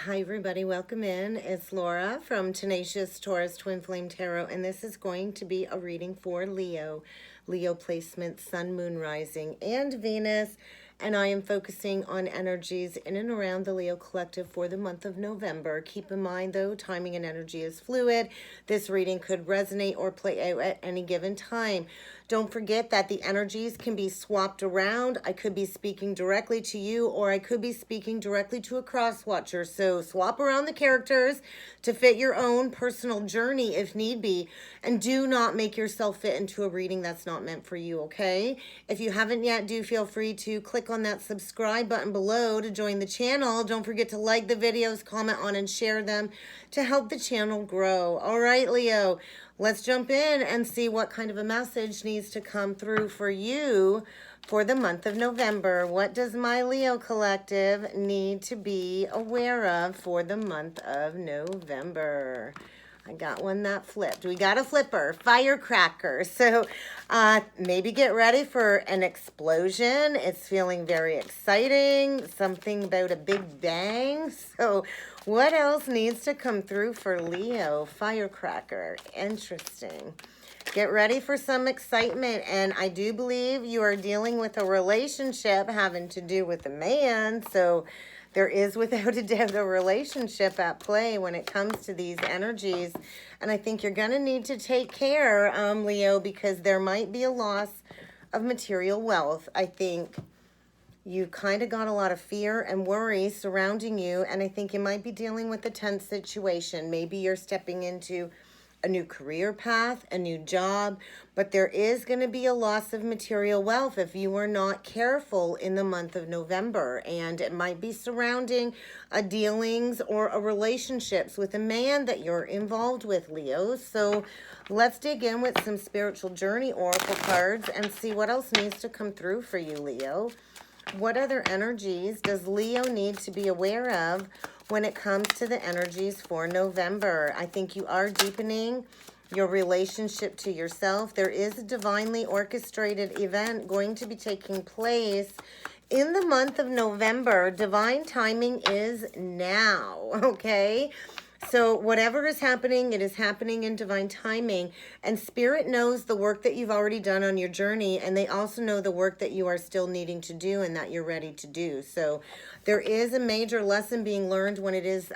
Hi everybody, welcome in. It's Laura from Tenacious Taurus Twin Flame Tarot, and this is going to be a reading for Leo. Leo placement, Sun, Moon, Rising, and Venus. And I am focusing on energies in and around the Leo collective for the month of November. Keep in mind though, timing and energy is fluid. This reading could resonate or play out at any given time. Don't forget that the energies can be swapped around. I could be speaking directly to you, or I could be speaking directly to a cross watcher. So swap around the characters to fit your own personal journey if need be. And do not make yourself fit into a reading that's not meant for you, okay? If you haven't yet, do feel free to click on that subscribe button below to join the channel. Don't forget to like the videos, comment on and share them to help the channel grow. All right, Leo. Let's jump in and see what kind of a message needs to come through for you for the month of November. What does my Leo collective need to be aware of for the month of November? I got one that flipped. We got a flipper, firecracker. So maybe get ready for an explosion. It's feeling very exciting. Something about a big bang. So what else needs to come through for Leo? Firecracker. Interesting. Get ready for some excitement. And I do believe you are dealing with a relationship having to do with a man. So there is without a doubt a relationship at play when it comes to these energies. And I think you're going to need to take care, Leo, because there might be a loss of material wealth. I think you've kind of got a lot of fear and worry surrounding you. And I think you might be dealing with a tense situation. Maybe you're stepping into a new career path, a new job, but there is going to be a loss of material wealth if you are not careful in the month of November. And it might be surrounding a dealings or a relationships with a man that you're involved with, Leo. So let's dig in with some spiritual journey oracle cards and see what else needs to come through for you, Leo. What other energies does Leo need to be aware of when it comes to the energies for November? I think you are deepening your relationship to yourself. There is a divinely orchestrated event going to be taking place in the month of November. Divine timing is now, okay? So whatever is happening, it is happening in divine timing. And Spirit knows the work that you've already done on your journey. And they also know the work that you are still needing to do and that you're ready to do. So there is a major lesson being learned when it is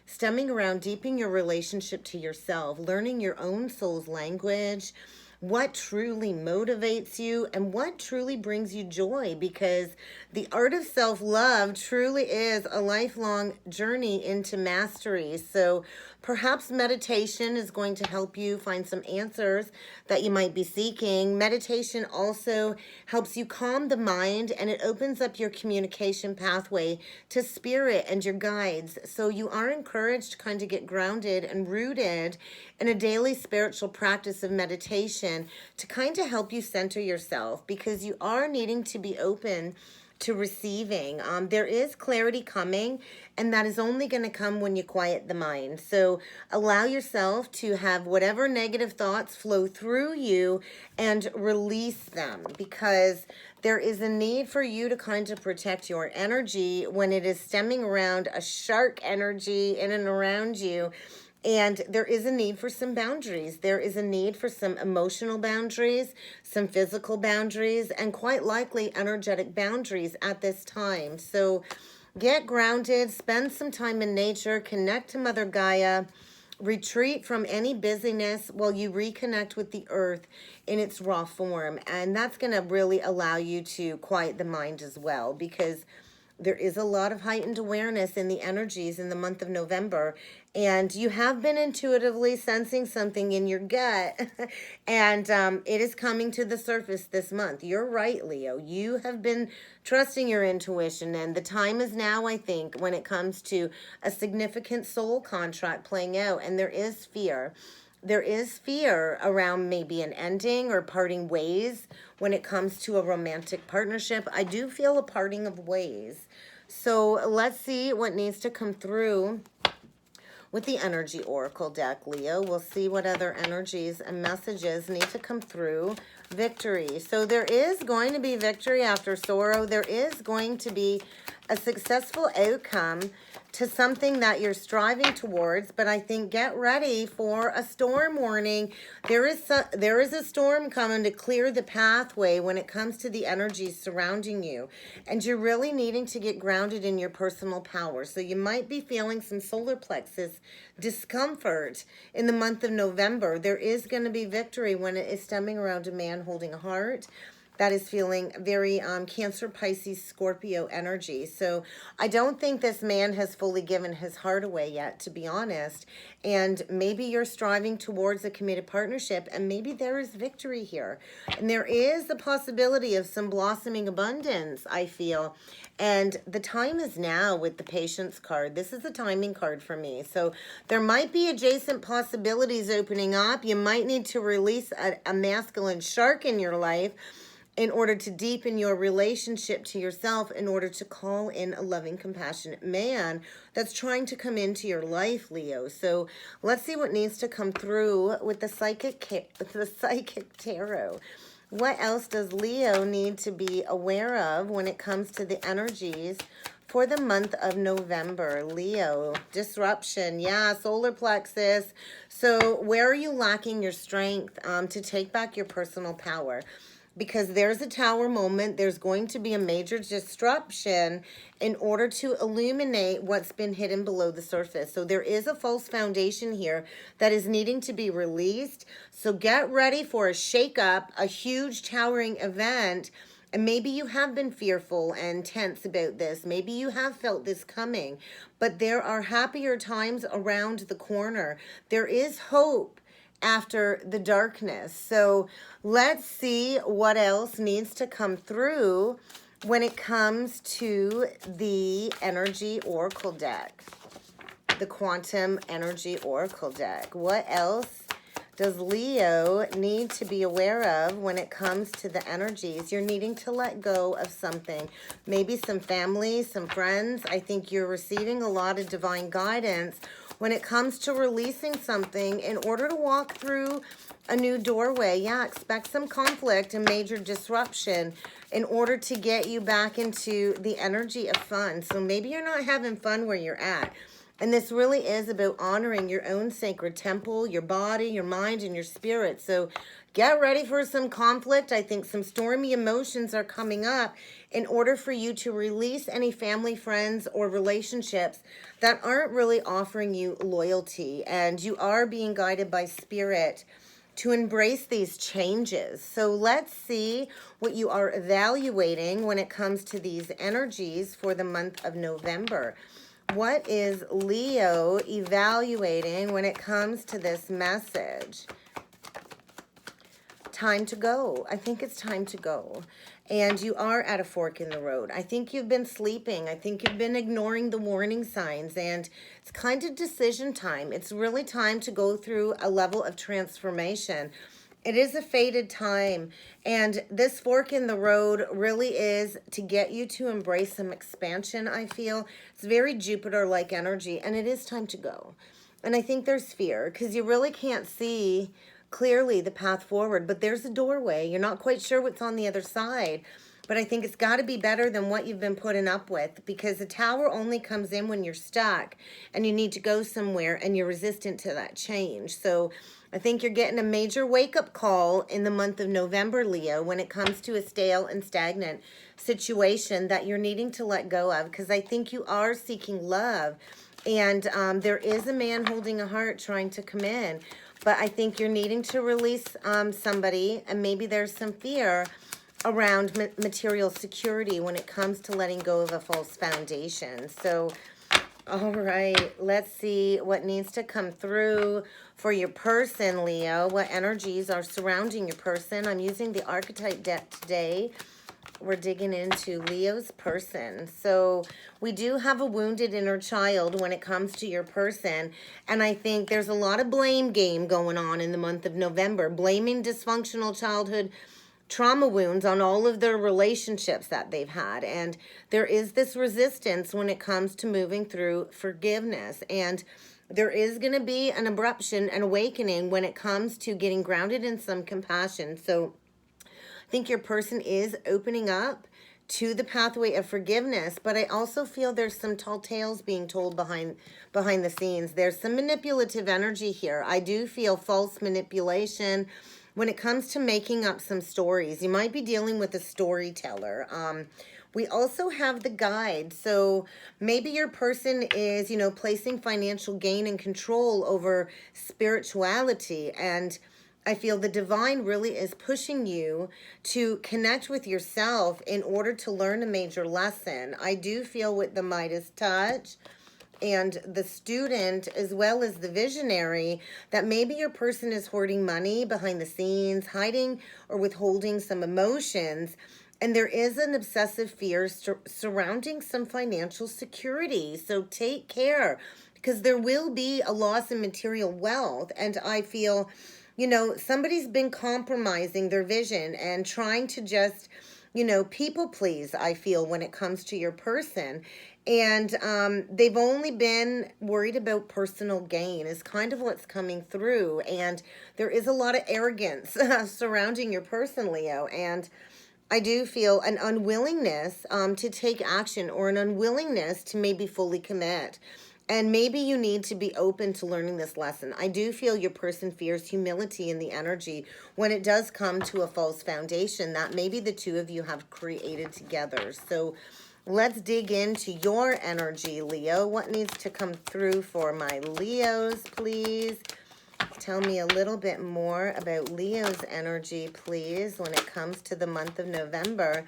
stemming around deepening your relationship to yourself, learning your own soul's language, what truly motivates you and what truly brings you joy, because the art of self-love truly is a lifelong journey into mastery. So perhaps meditation is going to help you find some answers that you might be seeking. Meditation also helps you calm the mind, and it opens up your communication pathway to spirit and your guides. So you are encouraged to kind of get grounded and rooted in a daily spiritual practice of meditation to kind of help you center yourself, because you are needing to be open to receiving. There is clarity coming, and that is only going to come when you quiet the mind. So allow yourself to have whatever negative thoughts flow through you and release them, because there is a need for you to kind of protect your energy when it is stemming around a shark energy in and around you. And there is a need for some boundaries. There is a need for some emotional boundaries, some physical boundaries, and quite likely energetic boundaries at this time. So get grounded, spend some time in nature, connect to Mother Gaia, retreat from any busyness while you reconnect with the earth in its raw form. And that's going to really allow you to quiet the mind as well, because there is a lot of heightened awareness in the energies in the month of November, and you have been intuitively sensing something in your gut, and it is coming to the surface this month. You're right, Leo. You have been trusting your intuition, and the time is now, I think, when it comes to a significant soul contract playing out, and there is fear. There is fear around maybe an ending or parting ways when it comes to a romantic partnership. I do feel a parting of ways. So let's see what needs to come through with the Energy Oracle deck, Leo. We'll see what other energies and messages need to come through victory. So there is going to be victory after sorrow. There is going to be a successful outcome to something that you're striving towards, but I think get ready for a storm warning. There is a storm coming to clear the pathway when it comes to the energies surrounding you, and you're really needing to get grounded in your personal power. So you might be feeling some solar plexus discomfort in the month of November. There is going to be victory when it is stemming around a man holding a heart that is feeling very Cancer, Pisces, Scorpio energy. So I don't think this man has fully given his heart away yet, to be honest. And maybe you're striving towards a committed partnership, and maybe there is victory here. And there is the possibility of some blossoming abundance, I feel. And the time is now with the Patience card. This is a timing card for me. So there might be adjacent possibilities opening up. You might need to release a masculine shark in your life in order to deepen your relationship to yourself, in order to call in a loving, compassionate man that's trying to come into your life, Leo. So let's see what needs to come through with the psychic tarot. What else does Leo need to be aware of when it comes to the energies for the month of November? Leo, disruption, yeah, solar plexus. So where are you lacking your strength to take back your personal power? Because there's a tower moment, there's going to be a major disruption in order to illuminate what's been hidden below the surface. So there is a false foundation here that is needing to be released. So get ready for a shakeup, a huge towering event. And maybe you have been fearful and tense about this. Maybe you have felt this coming. But there are happier times around the corner. There is hope after the darkness. So let's see what else needs to come through when it comes to the energy oracle deck, the quantum energy oracle deck. What else does Leo need to be aware of when it comes to the energies? You're needing to let go of something, maybe some family, some friends. I think you're receiving a lot of divine guidance when it comes to releasing something in order to walk through a new doorway. Yeah, expect some conflict and major disruption in order to get you back into the energy of fun. So maybe you're not having fun where you're at. And this really is about honoring your own sacred temple, your body, your mind, and your spirit. So get ready for some conflict. I think some stormy emotions are coming up in order for you to release any family, friends, or relationships that aren't really offering you loyalty. And you are being guided by spirit to embrace these changes. So let's see what you are evaluating when it comes to these energies for the month of November. What is Leo evaluating when it comes to this message? Time to go. I think it's time to go. And you are at a fork in the road. I think you've been sleeping. I think you've been ignoring the warning signs. And it's kind of decision time. It's really time to go through a level of transformation. It is a fated time, and this fork in the road really is to get you to embrace some expansion, I feel. It's very Jupiter-like energy, and it is time to go. And I think there's fear, because you really can't see clearly the path forward, but there's a doorway. You're not quite sure what's on the other side, but I think it's got to be better than what you've been putting up with, because the tower only comes in when you're stuck, and you need to go somewhere, and you're resistant to that change. So I think you're getting a major wake-up call in the month of November, Leo, when it comes to a stale and stagnant situation that you're needing to let go of, because I think you are seeking love, and there is a man holding a heart trying to come in, but I think you're needing to release somebody, and maybe there's some fear around material security when it comes to letting go of a false foundation. So all right, let's see what needs to come through for your person, Leo. What energies are surrounding your person? I'm using the archetype deck today. We're digging into Leo's person. So we do have a wounded inner child when it comes to your person. And I think there's a lot of blame game going on in the month of November. Blaming dysfunctional childhood trauma wounds on all of their relationships that they've had. And there is this resistance when it comes to moving through forgiveness. And there is going to be an abruption, an awakening when it comes to getting grounded in some compassion. So think your person is opening up to the pathway of forgiveness, but I also feel there's some tall tales being told behind the scenes. There's some manipulative energy here. I do feel false manipulation when it comes to making up some stories. You might be dealing with a storyteller. We also have the guide. So maybe your person is, placing financial gain and control over spirituality. And I feel the divine really is pushing you to connect with yourself in order to learn a major lesson. I do feel with the Midas touch and the student as well as the visionary that maybe your person is hoarding money behind the scenes, hiding or withholding some emotions. And there is an obsessive fear surrounding some financial security. So take care, because there will be a loss in material wealth. And I feel, somebody's been compromising their vision and trying to just, people please, I feel, when it comes to your person. And they've only been worried about personal gain is kind of what's coming through. And there is a lot of arrogance surrounding your person, Leo. And I do feel an unwillingness to take action, or an unwillingness to maybe fully commit. And maybe you need to be open to learning this lesson. I do feel your person fears humility in the energy when it does come to a false foundation that maybe the two of you have created together. So let's dig into your energy, Leo. What needs to come through for my Leos, please? Tell me a little bit more about Leo's energy, please, when it comes to the month of November.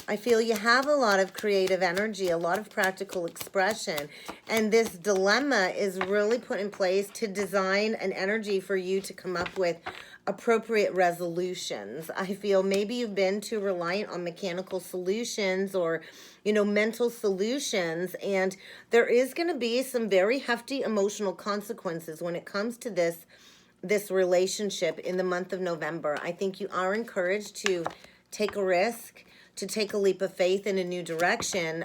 I feel you have a lot of creative energy, a lot of practical expression, and this dilemma is really put in place to design an energy for you to come up with appropriate resolutions. I feel maybe you've been too reliant on mechanical solutions or, mental solutions, and there is going to be some very hefty emotional consequences when it comes to this relationship in the month of November. I think you are encouraged to take a risk, to take a leap of faith in a new direction,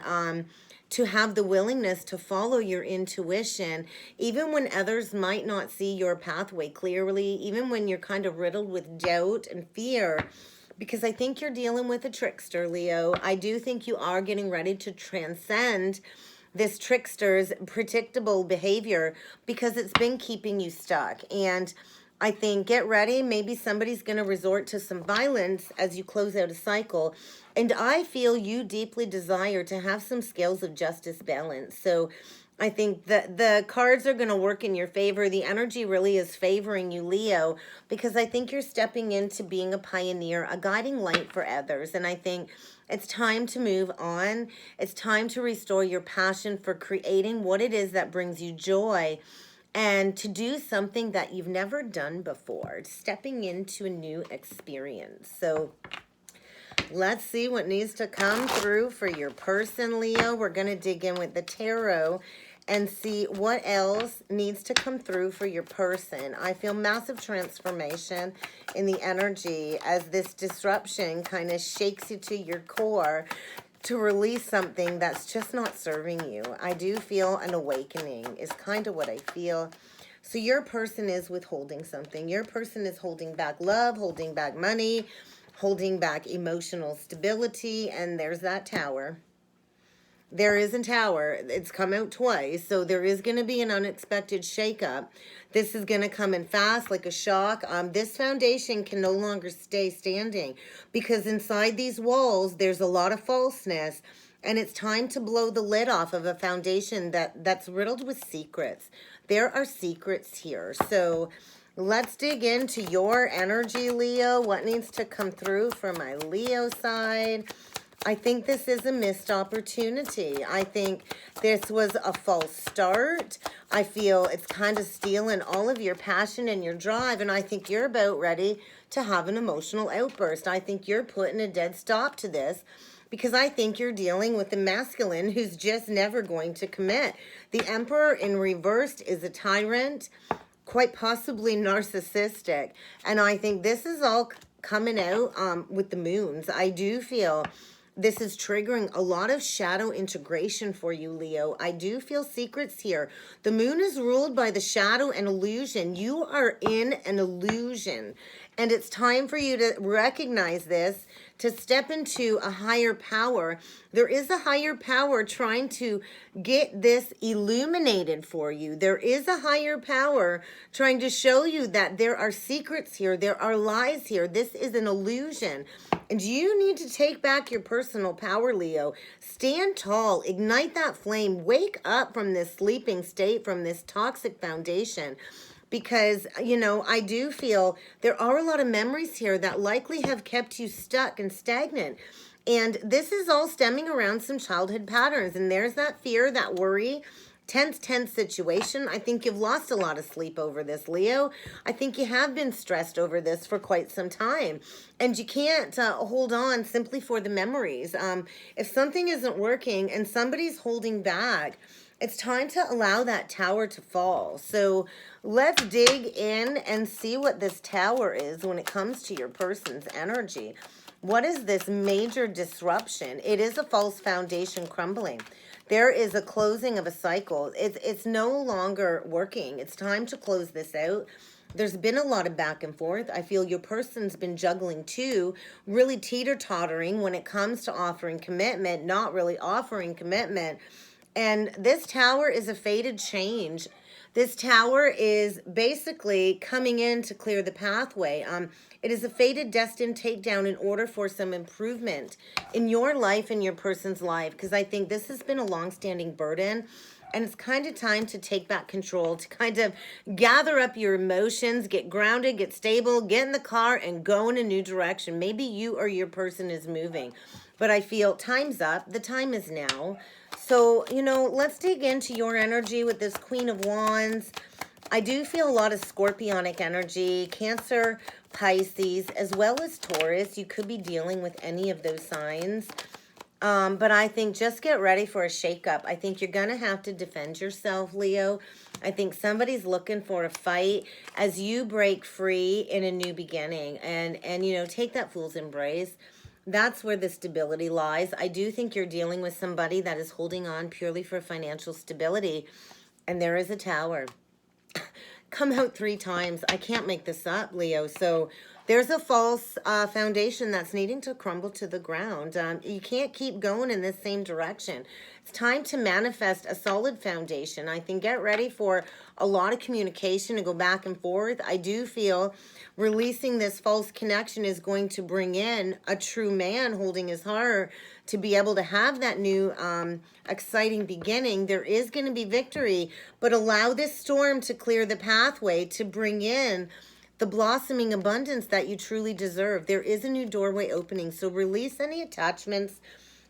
to have the willingness to follow your intuition, even when others might not see your pathway clearly, even when you're kind of riddled with doubt and fear, because I think you're dealing with a trickster, Leo. I do think you are getting ready to transcend this trickster's predictable behavior because it's been keeping you stuck. And I think get ready. Maybe somebody's going to resort to some violence as you close out a cycle. And I feel you deeply desire to have some scales of justice balance. So I think that the cards are going to work in your favor. The energy really is favoring you, Leo, because I think you're stepping into being a pioneer, a guiding light for others. And I think it's time to move on. It's time to restore your passion for creating what it is that brings you joy, and to do something that you've never done before, stepping into a new experience. So let's see what needs to come through for your person, Leo. We're going to dig in with the tarot and see what else needs to come through for your person. I feel massive transformation in the energy as this disruption kind of shakes you to your core to release something that's just not serving you. I do feel an awakening is kind of what I feel. So your person is withholding something. Your person is holding back love, holding back money, holding back emotional stability, and there's that tower. There is a tower. It's come out twice, so there is going to be an unexpected shakeup. This is going to come in fast, like a shock. This foundation can no longer stay standing because inside these walls, there's a lot of falseness, and it's time to blow the lid off of a foundation that's riddled with secrets. There are secrets here, so let's dig into your energy, Leo. What needs to come through for my Leo side? I think this is a missed opportunity. I think this was a false start. I feel it's kind of stealing all of your passion and your drive, and I think you're about ready to have an emotional outburst. I think you're putting a dead stop to this because I think you're dealing with a masculine who's just never going to commit. The Emperor in reversed is a tyrant, quite possibly narcissistic, and I think this is all coming out with the moons. I do feel this is triggering a lot of shadow integration for you, Leo. I do feel secrets here. The moon is ruled by the shadow and illusion. You are in an illusion. And it's time for you to recognize this, to step into a higher power. There is a higher power trying to get this illuminated for you. There is a higher power trying to show you that there are secrets here. There are lies here. This is an illusion. And you need to take back your personal power, Leo. Stand tall. Ignite that flame. Wake up from this sleeping state, from this toxic foundation. Because, you know, I do feel there are a lot of memories here that likely have kept you stuck and stagnant. And this is all stemming around some childhood patterns. And there's that fear, that worry, tense situation. I think you've lost a lot of sleep over this, Leo. I think you have been stressed over this for quite some time. And you can't hold on simply for the memories. If something isn't working and somebody's holding back, it's time to allow that tower to fall. So let's dig in and see what this tower is when it comes to your person's energy. What is this major disruption? It is a false foundation crumbling. There is a closing of a cycle. It's no longer working. It's time to close this out. There's been a lot of back and forth. I feel your person's been juggling too, really teeter-tottering when it comes to offering commitment, not really offering commitment. And this tower is a fated change. This tower is basically coming in to clear the pathway. It is a fated, destined takedown in order for some improvement in your life and your person's life. Because I think this has been a long-standing burden. And it's kind of time to take back control, to kind of gather up your emotions, get grounded, get stable, get in the car and go in a new direction. Maybe you or your person is moving. But I feel time's up. The time is now. So, you know, let's dig into your energy with this Queen of Wands. I do feel a lot of Scorpionic energy, Cancer, Pisces, as well as Taurus. You could be dealing with any of those signs. But I think just get ready for a shakeup. I think you're going to have to defend yourself, Leo. I think somebody's looking for a fight as you break free in a new beginning. And you know, take that fool's embrace. That's where the stability lies. I do think you're dealing with somebody that is holding on purely for financial stability. And there is a tower. Come out 3 times. I can't make this up, Leo. So there's a false foundation that's needing to crumble to the ground. You can't keep going in this same direction. It's time to manifest a solid foundation. I think get ready for a lot of communication to go back and forth. I do feel releasing this false connection is going to bring in a true man holding his heart to be able to have that new exciting beginning. There is going to be victory, but allow this storm to clear the pathway to bring in the blossoming abundance that you truly deserve. There is a new doorway opening, so release any attachments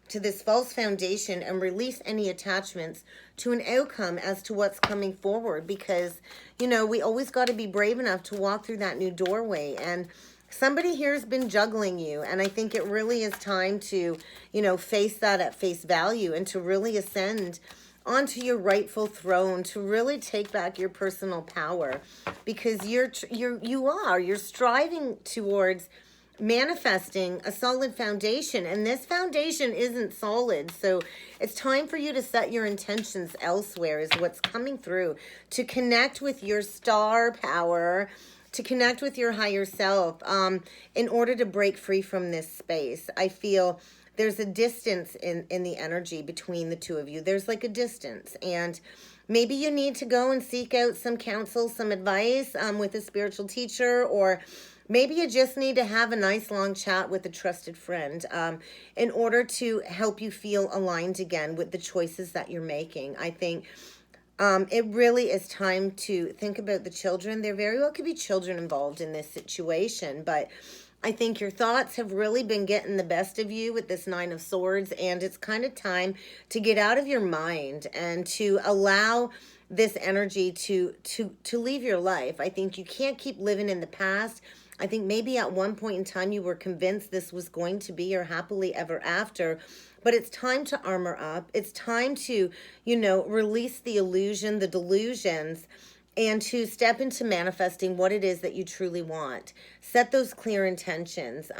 to this false foundation and release any attachments to an outcome as to what's coming forward, because, you know, we always got to be brave enough to walk through that new doorway. And somebody here has been juggling you, and I think it really is time to, you know, face that at face value and to really ascend onto your rightful throne, to really take back your personal power, because you're striving towards manifesting a solid foundation, and this foundation isn't solid. So it's time for you to set your intentions elsewhere is what's coming through, to connect with your star power, to connect with your higher self, in order to break free from this space. I feel there's a distance in the energy between the two of you. There's like a distance, and maybe you need to go and seek out some counsel, some advice with a spiritual teacher, or maybe you just need to have a nice long chat with a trusted friend in order to help you feel aligned again with the choices that you're making. I think it really is time to think about the children. There very well could be children involved in this situation, but I think your thoughts have really been getting the best of you with this 9 of Swords, and it's kind of time to get out of your mind and to allow this energy to leave your life. I think you can't keep living in the past. I think maybe at one point in time you were convinced this was going to be your happily ever after, but it's time to armor up. It's time to, you know, release the illusion, the delusions, and to step into manifesting what it is that you truly want. Set those clear intentions.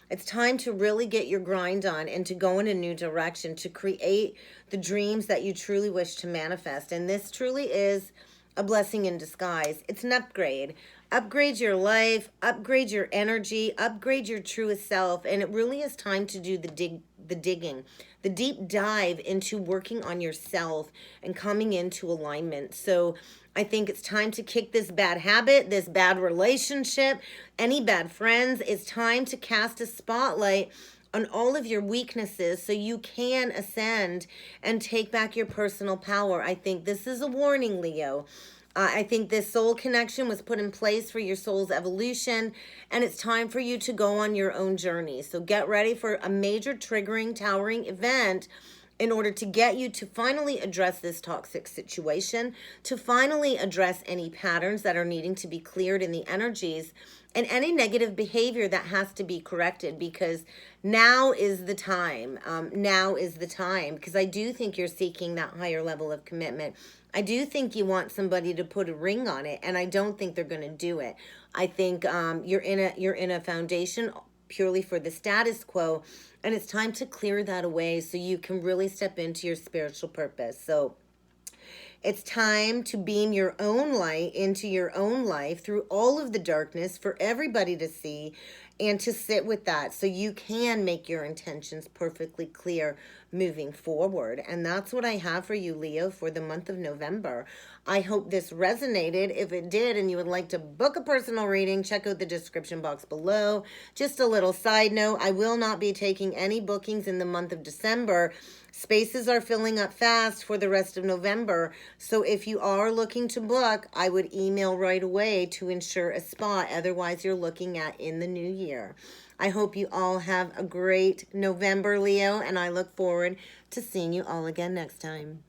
It's time to really get your grind on and to go in a new direction, to create the dreams that you truly wish to manifest. And this truly is a blessing in disguise. It's an upgrade. Upgrade your life, upgrade your energy, upgrade your truest self. And it really is time to do the digging, the deep dive into working on yourself and coming into alignment. So I think it's time to kick this bad habit, this bad relationship, any bad friends. It's time to cast a spotlight on all of your weaknesses so you can ascend and take back your personal power. I think this is a warning, Leo. I think this soul connection was put in place for your soul's evolution, and it's time for you to go on your own journey. So get ready for a major triggering, towering event in order to get you to finally address this toxic situation, to finally address any patterns that are needing to be cleared in the energies, and any negative behavior that has to be corrected, because now is the time. Now is the time, because I do think you're seeking that higher level of commitment. I do think you want somebody to put a ring on it, and I don't think they're going to do it. I think you're in a foundation purely for the status quo, and it's time to clear that away so you can really step into your spiritual purpose. So it's time to beam your own light into your own life through all of the darkness for everybody to see, and to sit with that so you can make your intentions perfectly clear moving forward. And that's what I have for you, Leo, for the month of November. I hope this resonated. If it did and you would like to book a personal reading, check out the description box below. Just a little side note, I will not be taking any bookings in the month of December. Spaces are filling up fast for the rest of November. So if you are looking to book, I would email right away to ensure a spot. Otherwise, you're looking at in the new year. I hope you all have a great November, Leo, and I look forward to seeing you all again next time.